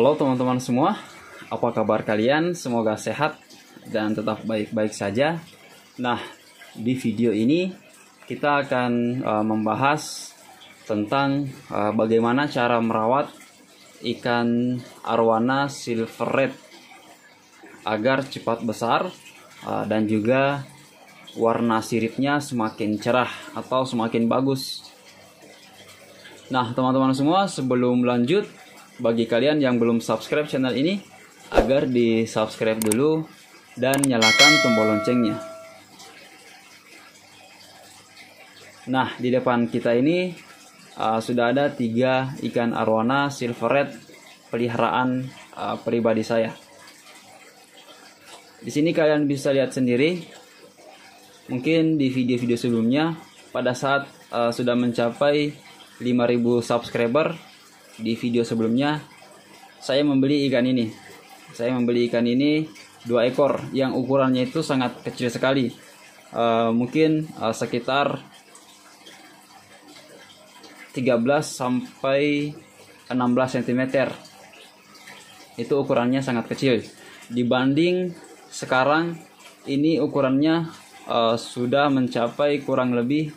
Halo teman-teman semua, apa kabar kalian? Semoga sehat dan tetap baik-baik saja. Nah, di video ini kita akan membahas tentang bagaimana cara merawat ikan arwana silver red agar cepat besar dan juga warna siripnya semakin cerah atau semakin bagus. Nah, teman-teman semua, sebelum lanjut, bagi kalian yang belum subscribe channel ini, agar di subscribe dulu dan nyalakan tombol loncengnya. Nah, di depan kita ini sudah ada 3 ikan arwana silver red peliharaan pribadi saya. Di sini kalian bisa lihat sendiri, mungkin di video-video sebelumnya pada saat sudah mencapai 5.000 subscriber, di video sebelumnya saya membeli ikan ini. Saya membeli ikan ini 2 ekor yang ukurannya itu sangat kecil sekali. Mungkin sekitar 13 sampai 16 cm. Itu ukurannya sangat kecil. Dibanding sekarang ini ukurannya sudah mencapai kurang lebih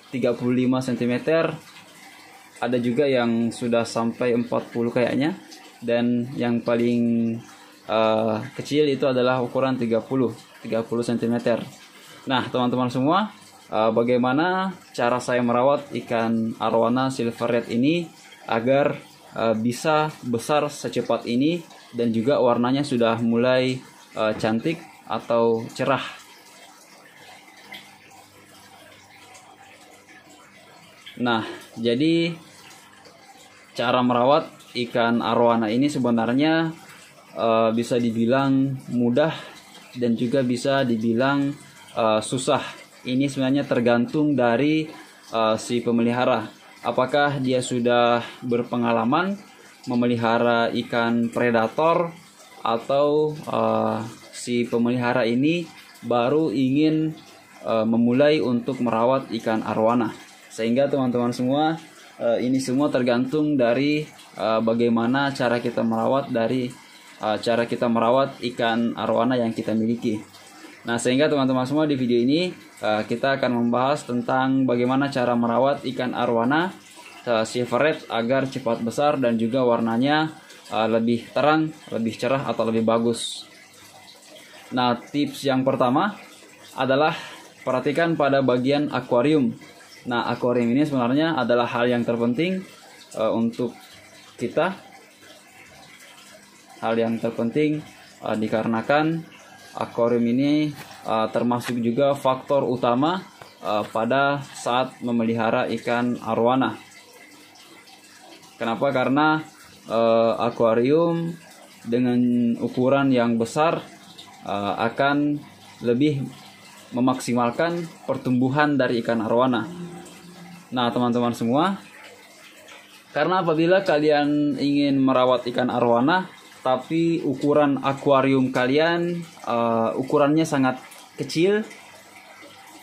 35 cm. Ada juga yang sudah sampai 40 kayaknya, dan yang paling kecil itu adalah ukuran 30 cm. Nah, teman-teman semua, bagaimana cara saya merawat ikan arwana silver red ini agar bisa besar secepat ini dan juga warnanya sudah mulai cantik atau cerah. Nah, jadi cara merawat ikan arwana ini sebenarnya bisa dibilang mudah dan juga bisa dibilang susah. Ini sebenarnya tergantung dari si pemelihara. Apakah dia sudah berpengalaman memelihara ikan predator atau si pemelihara ini baru ingin memulai untuk merawat ikan arwana. Sehingga teman-teman semua, ini semua tergantung dari bagaimana cara kita merawat ikan arwana yang kita miliki. Nah, sehingga teman-teman semua, di video ini kita akan membahas tentang bagaimana cara merawat ikan arwana silver red agar cepat besar dan juga warnanya lebih terang, lebih cerah atau lebih bagus. Nah, tips yang pertama adalah perhatikan pada bagian akuarium. Nah, akuarium ini sebenarnya adalah hal yang terpenting untuk kita. Hal yang terpenting dikarenakan akuarium ini termasuk juga faktor utama pada saat memelihara ikan arwana. Kenapa? Karena akuarium dengan ukuran yang besar akan lebih memaksimalkan pertumbuhan dari ikan arwana. Nah, teman-teman semua, karena apabila kalian ingin merawat ikan arwana tapi ukuran akuarium kalian ukurannya sangat kecil,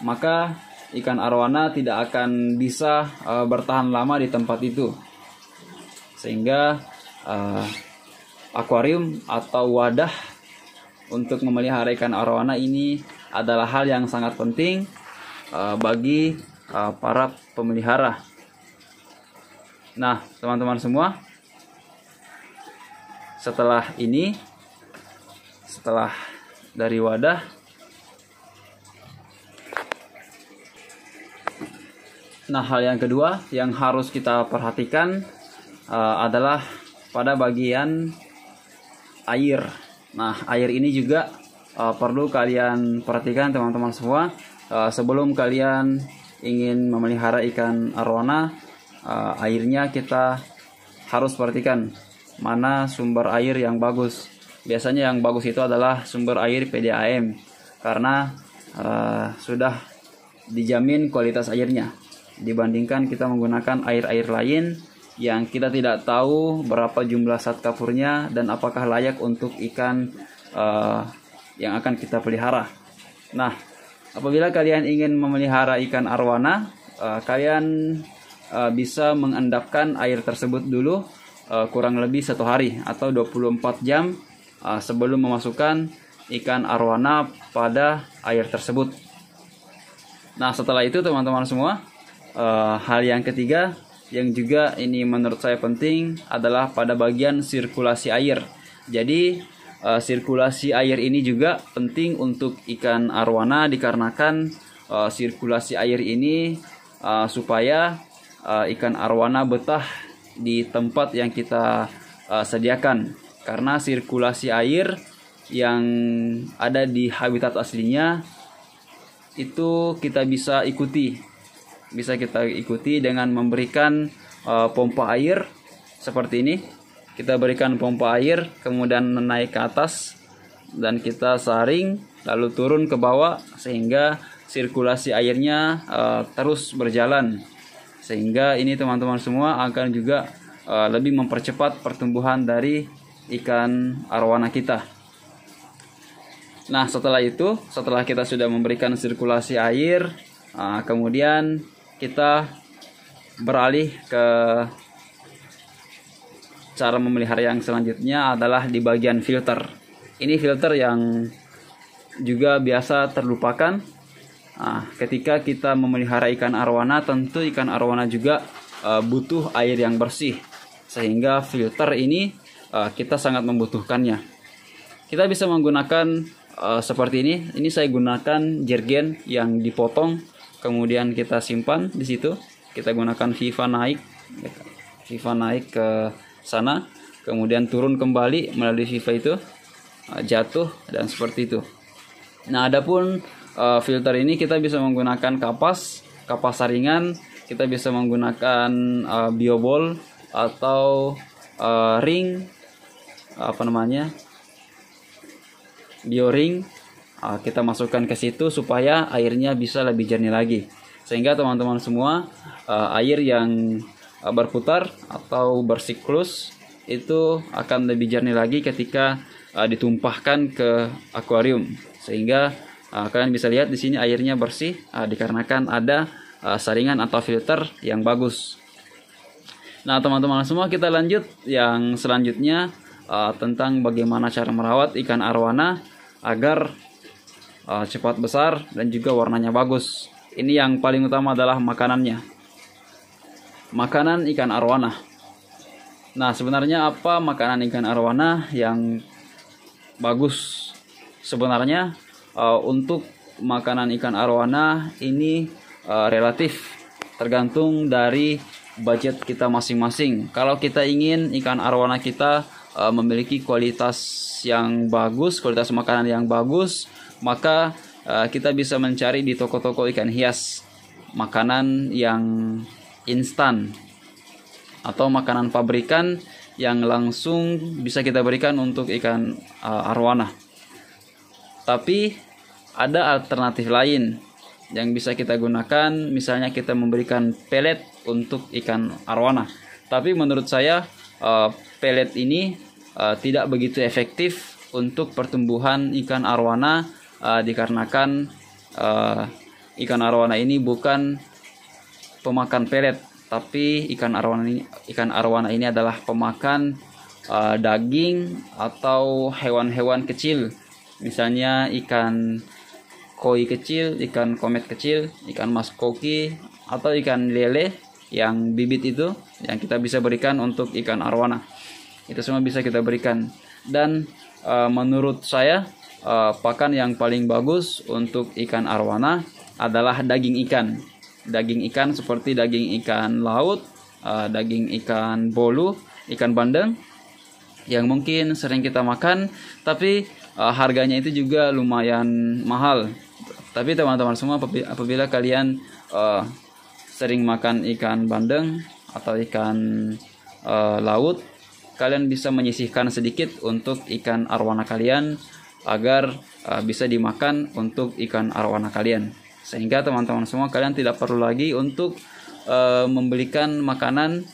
maka ikan arwana tidak akan bisa bertahan lama di tempat itu. Sehingga akuarium atau wadah untuk memelihara ikan arwana ini adalah hal yang sangat penting bagi para pemelihara. Nah, teman-teman semua, setelah dari wadah, nah, hal yang kedua yang harus kita perhatikan adalah pada bagian air. Nah, air ini juga perlu kalian perhatikan, teman-teman semua. Sebelum kalian ingin memelihara ikan arwana, airnya kita harus perhatikan mana sumber air yang bagus. Biasanya yang bagus itu adalah sumber air PDAM, karena sudah dijamin kualitas airnya, dibandingkan kita menggunakan air-air lain yang kita tidak tahu berapa jumlah zat kapurnya dan apakah layak untuk ikan yang akan kita pelihara. Nah, apabila kalian ingin memelihara ikan arwana, kalian bisa mengendapkan air tersebut dulu kurang lebih 1 hari atau 24 jam sebelum memasukkan ikan arwana pada air tersebut. Nah, setelah itu teman-teman semua, hal yang ketiga yang juga ini menurut saya penting adalah pada bagian sirkulasi air. Jadi sirkulasi air ini juga penting untuk ikan arwana dikarenakan sirkulasi air ini supaya ikan arwana betah di tempat yang kita sediakan. Karena sirkulasi air yang ada di habitat aslinya itu kita bisa ikuti dengan memberikan pompa air seperti ini. Kita berikan pompa air, kemudian naik ke atas dan kita saring lalu turun ke bawah sehingga sirkulasi airnya terus berjalan, sehingga ini teman-teman semua akan juga lebih mempercepat pertumbuhan dari ikan arwana kita. Nah, setelah kita sudah memberikan sirkulasi air, kemudian kita beralih ke cara memelihara yang selanjutnya adalah di bagian filter. Ini filter yang juga biasa terlupakan. Ketika kita memelihara ikan arwana, tentu ikan arwana juga butuh air yang bersih, sehingga filter ini kita sangat membutuhkannya. Kita bisa menggunakan seperti ini. Ini saya gunakan jergen yang dipotong, kemudian kita simpan di situ. Kita gunakan Viva naik ke sana, kemudian turun kembali melalui Viva itu, jatuh dan seperti itu. Nah, adapun filter ini kita bisa menggunakan kapas saringan, kita bisa menggunakan biobol atau ring, bioring. Kita masukkan ke situ supaya airnya bisa lebih jernih lagi, sehingga teman-teman semua air yang berputar atau bersiklus itu akan lebih jernih lagi ketika ditumpahkan ke akuarium, sehingga kalian bisa lihat di sini airnya bersih dikarenakan ada saringan atau filter yang bagus. Nah, teman-teman semua, kita lanjut yang selanjutnya tentang bagaimana cara merawat ikan arwana agar cepat besar dan juga warnanya bagus. Ini yang paling utama adalah makanannya. Makanan ikan arwana. Nah, sebenarnya apa makanan ikan arwana yang bagus? Sebenarnya untuk makanan ikan arwana ini relatif tergantung dari budget kita masing-masing. Kalau kita ingin ikan arwana kita memiliki kualitas yang bagus, kualitas makanan yang bagus, maka kita bisa mencari di toko-toko ikan hias makanan yang instan atau makanan pabrikan yang langsung bisa kita berikan untuk ikan arwana. Tapi ada alternatif lain yang bisa kita gunakan, misalnya kita memberikan pelet untuk ikan arwana. Tapi menurut saya pelet ini tidak begitu efektif untuk pertumbuhan ikan arwana dikarenakan ikan arwana ini bukan pemakan pelet, tapi ikan arwana ini adalah pemakan daging atau hewan-hewan kecil, misalnya ikan koi kecil, ikan komet kecil, ikan mas koki, atau ikan lele yang bibit itu yang kita bisa berikan untuk ikan arwana. Itu semua bisa kita berikan. Dan menurut saya pakan yang paling bagus untuk ikan arwana adalah daging ikan. Daging ikan seperti daging ikan laut, daging ikan bolu, ikan bandeng yang mungkin sering kita makan, tapi harganya itu juga lumayan mahal. Tapi teman-teman semua, apabila kalian sering makan ikan bandeng atau ikan laut, kalian bisa menyisihkan sedikit untuk ikan arwana kalian agar bisa dimakan untuk ikan arwana kalian, sehingga teman-teman semua kalian tidak perlu lagi untuk membelikan makanan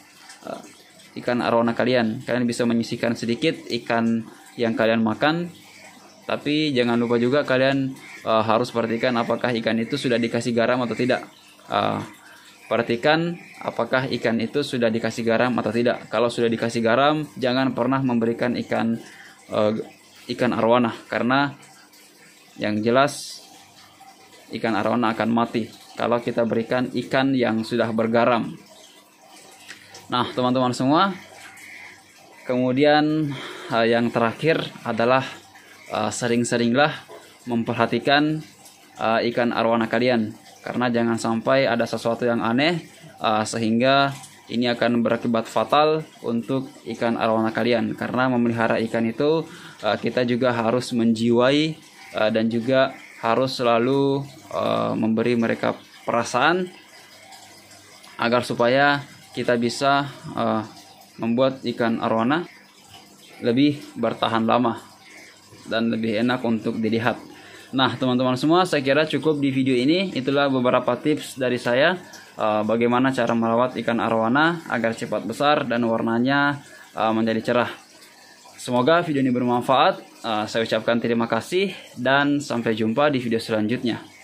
ikan arwana kalian. Kalian bisa menyisihkan sedikit ikan yang kalian makan, tapi jangan lupa juga kalian harus perhatikan apakah ikan itu sudah dikasih garam atau tidak. perhatikan apakah ikan itu sudah dikasih garam atau tidak. Kalau sudah dikasih garam, jangan pernah memberikan ikan arowana, karena yang jelas ikan arowana akan mati kalau kita berikan ikan yang sudah bergaram. Nah, teman-teman semua, kemudian yang terakhir adalah sering-seringlah memperhatikan ikan arowana kalian, karena jangan sampai ada sesuatu yang aneh sehingga ini akan berakibat fatal untuk ikan arowana kalian. Karena memelihara ikan itu kita juga harus menjiwai dan juga harus selalu memberi mereka perasaan agar supaya kita bisa membuat ikan arowana lebih bertahan lama dan lebih enak untuk dilihat. Nah, teman-teman semua, saya kira cukup di video ini. Itulah beberapa tips dari saya bagaimana cara merawat ikan arowana agar cepat besar dan warnanya menjadi cerah. Semoga video ini bermanfaat. Saya ucapkan terima kasih dan sampai jumpa di video selanjutnya.